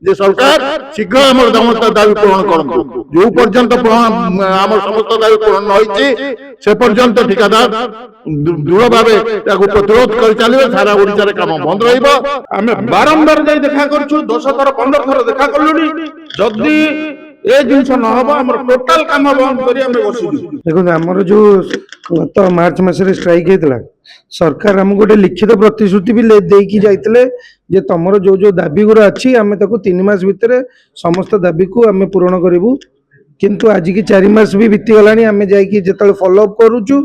যে সরকার শীঘ্র আমার সমস্ত দাবি পূরণ করন্তু। যে পর্যন্ত আমার সমস্ত দাবি পূরণ হয়েছে সে পর্যন্ত ঠিকাদার দৃঢ় ভাবে তাকে প্রতিরোধ করে চালিবে। সারা ওড়িশার কাম বন্ধ রহিব। ଆମେ ବାରମ୍ବାର ଯାଇ ଦେଖା କରୁଛୁ, 10 ଥର 15 ଥର ଦେଖା କଲୁଣି। ଯଦି ଏ ଜିନିଷ ନହବ ଆମର ଟୋଟାଲ କାମ ବନ୍ଦ କରି ଆମେ ବସିଛୁ। देखो आमर जो गत मार्च मसरे स्ट्राइक होता सरकार आमको गोटे लिखित प्रतिश्रुति भी देकी जाइए जे तुमर जो जो दाबी गुरा अच्छी आम 3 मास भितर समस्त दाबी को आम पूरण करूँ। किंतु आज की 4 मास भी बीतीगला आम जाकि जो फॉलोअप करुचु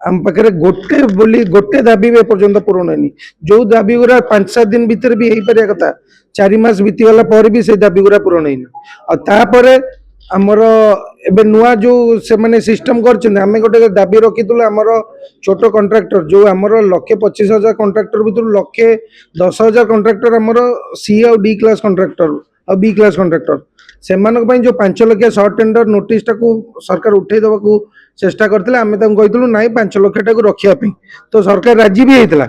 आम पाखे गोटे दाबी भी एपर्तंत पूरण होनी। जो दाबी गुरा 5-7 दिन भितर भी हो पारे कथा 4 मास बीतीगला भी से दाबी गुरा पूरण होनी। और आमर एबे नुआ जो से माने सिस्टम करछन आमे गोटे दाबी रखितुल आमर छोट कॉन्ट्रैक्टर जो आमर 1,25,000 कॉन्ट्रैक्टर भितर 1,10,000 कॉन्ट्रैक्टर आमर सी और डी क्लास कॉन्ट्रैक्टर और बी क्लास कॉन्ट्रैक्टर सेमानक पई जो 5 लाख शॉर्ट टेंडर नोटिस टाको सरकार उठै देबा को चेष्टा करथिले। आमे तां कहितलु नाइ 5 लाख टाको रखिया पई तो सरकार राजी भी हेतला।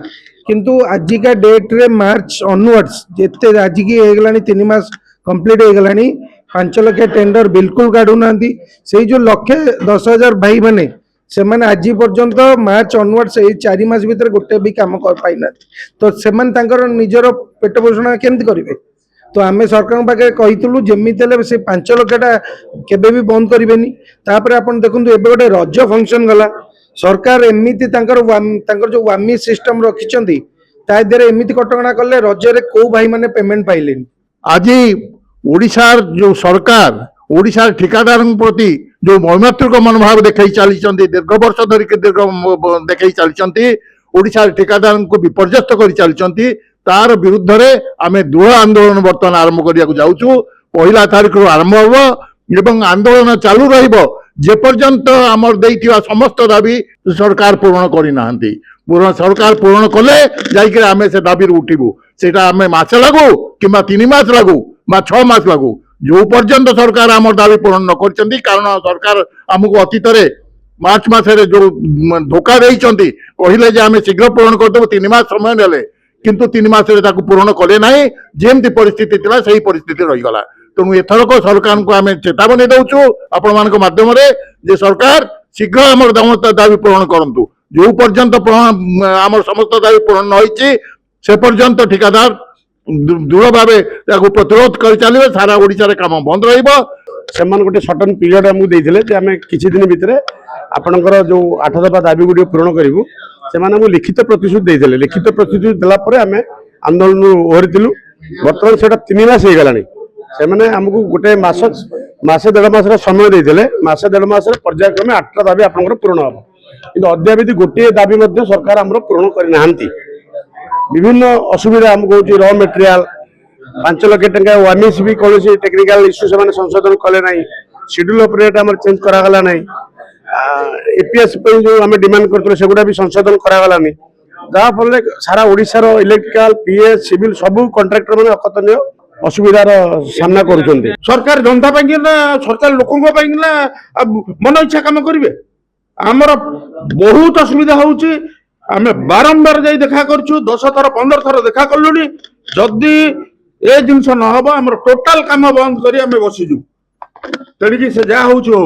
किंतु आज का डेट रे मार्च ऑनवर्ड्स जेते आज की हेगलानी 3 मास कंप्लीट हेगलानी 5 लाख टेंडर बिल्कुल काढू नांती। से जो 1,10,000 भाई माने से माने आज पर्यंत मार्च ऑनवर्ड से 4 मास भीतर गोटे भी काम कर पाई ना। तो से माने तांकर निजर पेट पोषण केमती करिवे। तो आमे सरकार पाखे कहितलु जेमिति हेले से 5 लाखटा केबे भी बंद करिवेनी। तापर आपण देखंतु एबे गोटे रज फंक्शन गला सरकार एमिति तांकर जो वामी सिस्टम रखिचंती ता देरे एमिति कटकणा करले रजरे को भाई माने पेमेंट पाइलेनी। आज ओडिशार जो सरकार ओडिशार ठिकादार प्रति जो मैमात्रिक मनोभाव देखई चली दीर्घ वर्ष धरिक देखई चली ओडिशार ठिकादार को विपर्यस्त कर चली तार विरुद्ध रे आमे दृढ़ आंदोलन बर्तमान आरंभ करिया जाउछु। 1 तारिख आरंभ हो एवं आंदोलन चालू रहिबो जे पर्यंत आमर देइथिबा समस्त दाबी सरकार पूर्ण करि नाहंती। पूर्ण सरकार पूर्ण कले जाइके आमे से दाबी उठिबु। सेटा आमे मास लागू किंबा 3 मास लागू बा 6 मास लागू जो पर्यंत सरकार आमर दाबी पूर्ण न करचंती। कारण सरकार आमको अतीत रे मार्च मासरे जो धोखा देइचंती कहिले जे आमे शीघ्र पूर्ण करदेबो 3 मास समय नेले किंतु 3 मासरे ताकू पूर्ण कले नाही। जेमती परिस्थिति थिला सही परिस्थिति रही गला। तेणु एथरक सरकार को आमे चेतावनी दउछु आपण मानक माध्यम रे जे सरकार शीघ्र आमर समस्त दाबी पूर्ण करंतु। जो पर्यंत आमर समस्त दाबी पूर्ण न होइछि से पर्यंत ठिकादार दृढ़ भाव प्रतिरोध कर चलिए। सारा ओडिशा काम बंद रहिबो। ସେମାନେ ଗୋଟେ ସଟନ୍ ପିରିୟଡ଼ ଆମକୁ ଦେଇଥିଲେ ଯେ ଆମେ କିଛି ଦିନ ଭିତରେ ଆପଣଙ୍କର ଯେଉଁ 8 ଦଫା ଦାବି ଗୁଡ଼ିକ ପୂରଣ କରିବୁ। ସେମାନେ ଆମକୁ ଲିଖିତ ପ୍ରତିଶ୍ରୁତି ଦେଇଥିଲେ। ଲିଖିତ ପ୍ରତିଶ୍ରୁତି ଦେଲା ପରେ ଆମେ ଆନ୍ଦୋଳନରୁ ଓହରିଥିଲୁ। ବର୍ତ୍ତମାନ ସେଟା 3 ମାସ ହେଇଗଲାଣି। ସେମାନେ ଆମକୁ ଗୋଟେ ମାସେ 1.5 ମାସର ସମୟ ଦେଇଥିଲେ। ମାସେ 1.5 ମାସରେ ପର୍ଯ୍ୟାୟକ୍ରମେ 8ଟା ଦାବି ଆପଣଙ୍କର ପୂରଣ ହେବ। କିନ୍ତୁ ଅଦ୍ୟାବଧି ଗୋଟିଏ ଦାବି ମଧ୍ୟ ସରକାର ଆମର ପୂରଣ କରିନାହାନ୍ତି। विभिन्न असुविधा आमको होची रॉ मटेरियल 5 लाख टंका वामिस भी कौन टेक्निकल इश्यू से संशोधन कले ना। शेड्यूल ऑफ रेट आम चेंज करागला ना। एपीएस जो आम डिमांड करते सेगुड़ा भी संशोधन करागला नहीं। जहाँफल सारा ओडिशार इलेक्ट्रिकल पीएस सिविल सबू कंट्राक्टर मैंने अकथनीय असुविधार सामना कर सरकार जनता ना सरकार लोक ना मन इच्छा कम करेंगे। आमर बहुत असुविधा होची। आमे बारंबार जाई देखा करछु 10 थर 15 थर देखा कलुनी। जदि ए जिंस न हबो हमर टोटल काम बंद करी आमे बसिजु। तेणिकी से जा होछु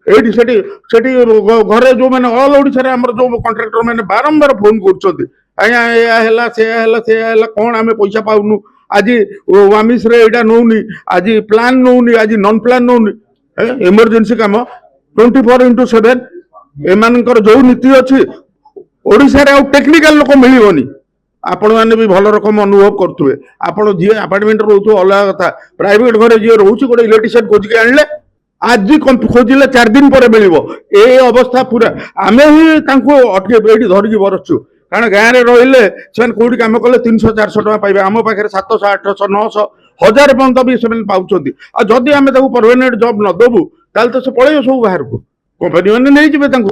एडी सेठी घरे जो माने ऑल ओडिसा रे हमर जो कॉन्ट्रैक्टर माने बारंबार फोन करछथि आया या हैला से हैला कोन आमे पैसा पाउनु। आज वामिस रे एडा नउनी आज प्लान नउनी आज नॉन प्लान नउनी इमरजेंसी काम 24/7 एमानकर जो नीति अछि ओडिशा रे टेक्निकल लोक मिलबनी। आपण माने भी भल रकम अनुभव करथुवे। आपण जी अपार्टमेंट रहथु अलग कथा प्राइवेट घरे जी रहउछि गोटे इलेक्ट्रिशियन खोज के आनले आज खोजिले 4 दिन पर मिलिबो। ए अवस्था पूरा आमे ही तांको अटके एठी धरकी बरछु। कारण गाँ रे रहिले सेन कोडी काम कले 300-400 टका पाइबे। आम पाखे 700-800-900-1000 पर्यंत भी से पाउछथि। आ जदि आमे ताको परमानेंट जॉब न देबु ताल तो से पळेयो सब बाहर को कंपनी माने नै जिबे तांको।